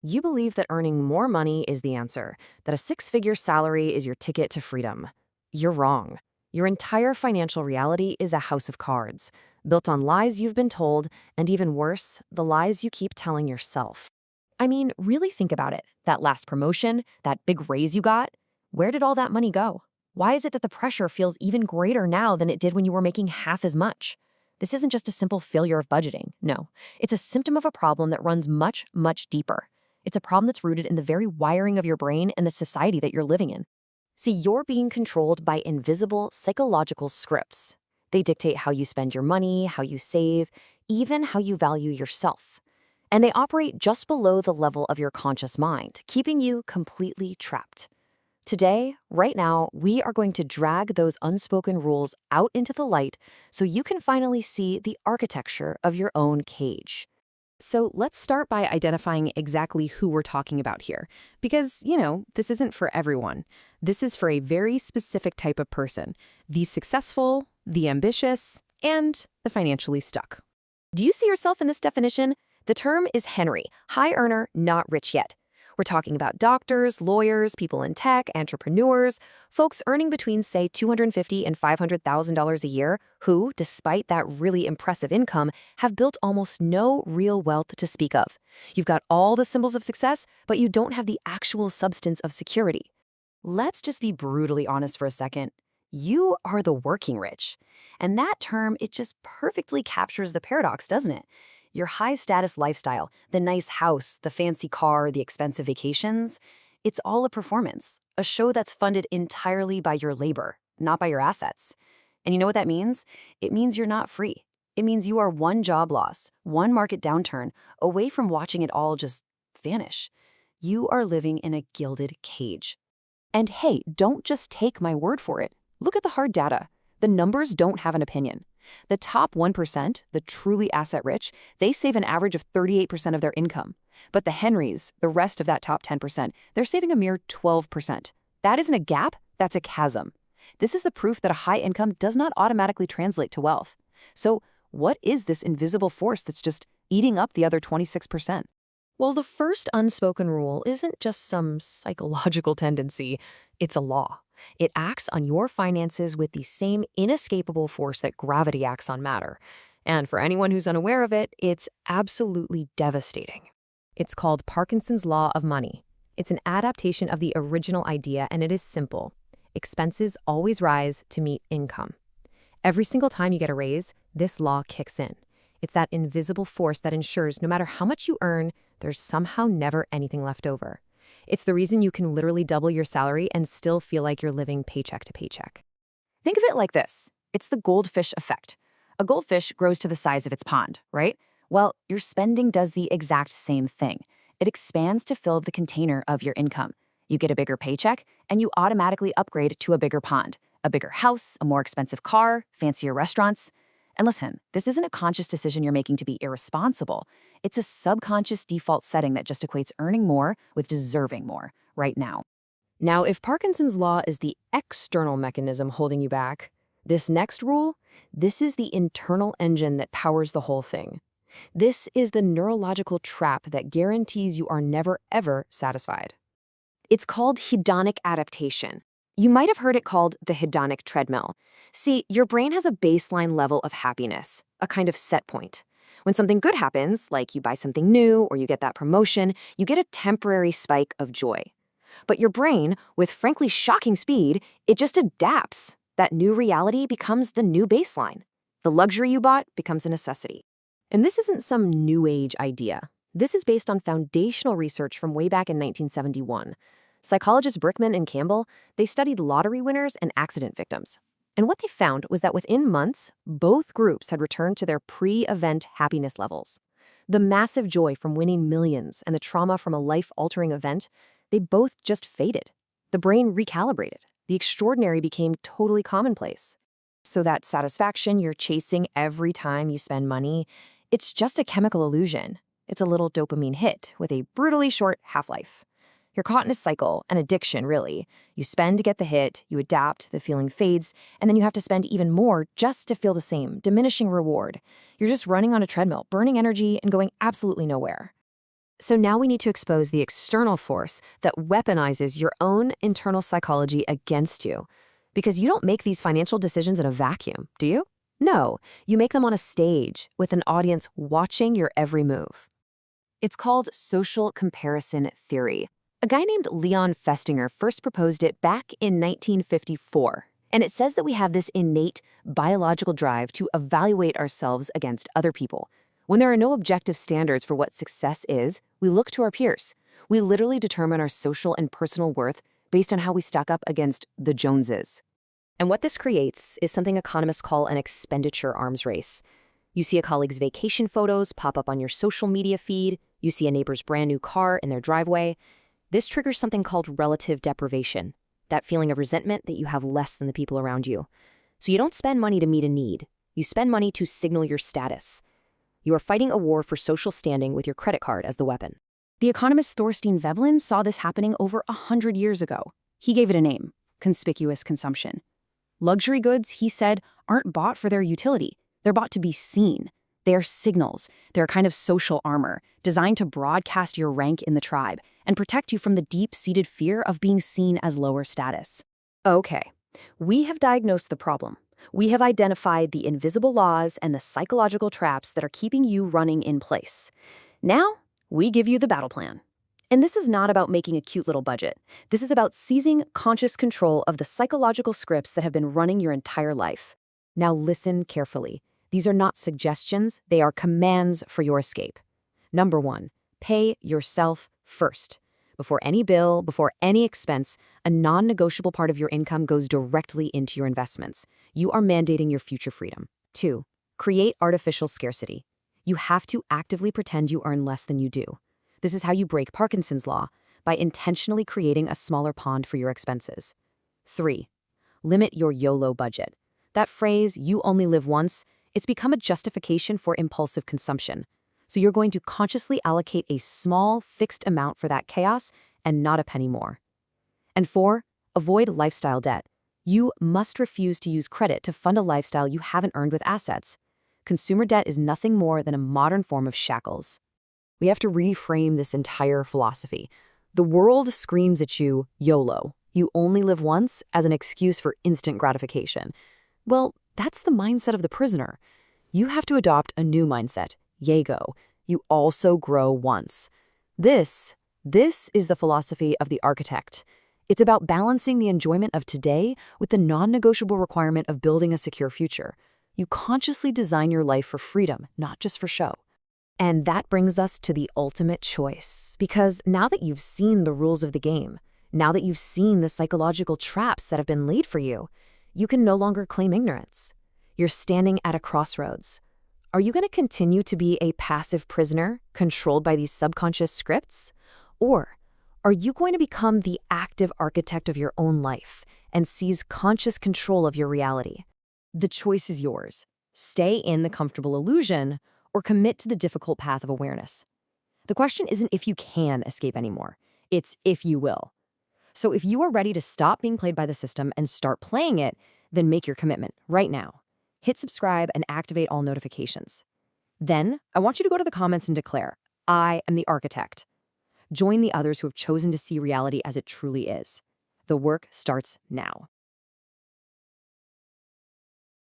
You believe that earning more money is the answer, that a six-figure salary is your ticket to freedom. You're wrong. Your entire financial reality is a house of cards, built on lies you've been told, and even worse, the lies you keep telling yourself. I mean, really think about it. That last promotion, that big raise you got, where did all that money go? Why is it that the pressure feels even greater now than it did when you were making half as much? This isn't just a simple failure of budgeting. No, it's a symptom of a problem that runs much, much deeper. It's a problem that's rooted in the very wiring of your brain and the society that you're living in. See, you're being controlled by invisible psychological scripts. They dictate how you spend your money, how you save, even how you value yourself. And they operate just below the level of your conscious mind, keeping you completely trapped. Today, right now, we are going to drag those unspoken rules out into the light so you can finally see the architecture of your own cage. So let's start by identifying exactly who we're talking about here. Because, this isn't for everyone. This is for a very specific type of person: the successful, the ambitious, and the financially stuck. Do you see yourself in this definition? The term is Henry, high earner, not rich yet. We're talking about doctors, lawyers, people in tech, entrepreneurs, folks earning between, say, $250,000 and $500,000 a year who, despite that really impressive income, have built almost no real wealth to speak of. You've got all the symbols of success, but you don't have the actual substance of security. Let's just be brutally honest for a second. You are the working rich. And that term, it just perfectly captures the paradox, doesn't it? Your high-status lifestyle, the nice house, the fancy car, the expensive vacations, it's all a performance, a show that's funded entirely by your labor, not by your assets. And you know what that means? It means you're not free. It means you are one job loss, one market downturn, away from watching it all just vanish. You are living in a gilded cage. And hey, don't just take my word for it. Look at the hard data. The numbers don't have an opinion. The top 1%, the truly asset-rich, they save an average of 38% of their income. But the Henrys, the rest of that top 10%, they're saving a mere 12%. That isn't a gap, that's a chasm. This is the proof that a high income does not automatically translate to wealth. So what is this invisible force that's just eating up the other 26%? Well, the first unspoken rule isn't just some psychological tendency, it's a law. It acts on your finances with the same inescapable force that gravity acts on matter. And for anyone who's unaware of it, it's absolutely devastating. It's called Parkinson's Law of Money. It's an adaptation of the original idea, and it is simple. Expenses always rise to meet income. Every single time you get a raise, this law kicks in. It's that invisible force that ensures no matter how much you earn, there's somehow never anything left over. It's the reason you can literally double your salary and still feel like you're living paycheck to paycheck. Think of it like this. It's the goldfish effect. A goldfish grows to the size of its pond, right? Well, your spending does the exact same thing. It expands to fill the container of your income. You get a bigger paycheck, and you automatically upgrade to a bigger pond, a bigger house, a more expensive car, fancier restaurants. And listen, this isn't a conscious decision you're making to be irresponsible. It's a subconscious default setting that just equates earning more with deserving more right now. Now, if Parkinson's law is the external mechanism holding you back, this next rule, this is the internal engine that powers the whole thing. This is the neurological trap that guarantees you are never, ever satisfied. It's called hedonic adaptation. You might have heard it called the hedonic treadmill. See, your brain has a baseline level of happiness, a kind of set point. When something good happens, like you buy something new or you get that promotion, you get a temporary spike of joy. But your brain, with frankly shocking speed, it just adapts. That new reality becomes the new baseline. The luxury you bought becomes a necessity. And this isn't some new age idea. This is based on foundational research from way back in 1971. Psychologists Brickman and Campbell, they studied lottery winners and accident victims. And what they found was that within months, both groups had returned to their pre-event happiness levels. The massive joy from winning millions and the trauma from a life-altering event, they both just faded. The brain recalibrated. The extraordinary became totally commonplace. So that satisfaction you're chasing every time you spend money, it's just a chemical illusion. It's a little dopamine hit with a brutally short half-life. You're caught in a cycle, an addiction, really. You spend to get the hit, you adapt, the feeling fades, and then you have to spend even more just to feel the same, diminishing reward. You're just running on a treadmill, burning energy and going absolutely nowhere. So now we need to expose the external force that weaponizes your own internal psychology against you. Because you don't make these financial decisions in a vacuum, do you? No, you make them on a stage with an audience watching your every move. It's called social comparison theory. A guy named Leon Festinger first proposed it back in 1954. And it says that we have this innate biological drive to evaluate ourselves against other people. When there are no objective standards for what success is, we look to our peers. We literally determine our social and personal worth based on how we stack up against the Joneses. And what this creates is something economists call an expenditure arms race. You see a colleague's vacation photos pop up on your social media feed. You see a neighbor's brand new car in their driveway. This triggers something called relative deprivation, that feeling of resentment that you have less than the people around you. So you don't spend money to meet a need. You spend money to signal your status. You are fighting a war for social standing with your credit card as the weapon. The economist Thorstein Veblen saw this happening over 100 years ago. He gave it a name: conspicuous consumption. Luxury goods, he said, aren't bought for their utility. They're bought to be seen. They are signals. They're a kind of social armor designed to broadcast your rank in the tribe and protect you from the deep-seated fear of being seen as lower status. Okay, we have diagnosed the problem. We have identified the invisible laws and the psychological traps that are keeping you running in place. Now, we give you the battle plan. And this is not about making a cute little budget. This is about seizing conscious control of the psychological scripts that have been running your entire life. Now listen carefully. These are not suggestions, they are commands for your escape. Number 1, pay yourself first. Before any bill, before any expense, a non-negotiable part of your income goes directly into your investments. You are mandating your future freedom. 2, create artificial scarcity. You have to actively pretend you earn less than you do. This is how you break Parkinson's law, by intentionally creating a smaller pond for your expenses. 3, limit your YOLO budget. That phrase, you only live once, it's become a justification for impulsive consumption. So you're going to consciously allocate a small, fixed amount for that chaos and not a penny more. And 4, avoid lifestyle debt. You must refuse to use credit to fund a lifestyle you haven't earned with assets. Consumer debt is nothing more than a modern form of shackles. We have to reframe this entire philosophy. The world screams at you, YOLO, you only live once, as an excuse for instant gratification. Well, that's the mindset of the prisoner. You have to adopt a new mindset, YEGO. You also grow once. This is the philosophy of the architect. It's about balancing the enjoyment of today with the non-negotiable requirement of building a secure future. You consciously design your life for freedom, not just for show. And that brings us to the ultimate choice. Because now that you've seen the rules of the game, now that you've seen the psychological traps that have been laid for you, you can no longer claim ignorance. You're standing at a crossroads. Are you going to continue to be a passive prisoner controlled by these subconscious scripts? Or are you going to become the active architect of your own life and seize conscious control of your reality? The choice is yours. Stay in the comfortable illusion or commit to the difficult path of awareness. The question isn't if you can escape anymore. It's if you will. So if you are ready to stop being played by the system and start playing it, then make your commitment right now. Hit subscribe and activate all notifications. Then, I want you to go to the comments and declare, I am the architect. Join the others who have chosen to see reality as it truly is. The work starts now.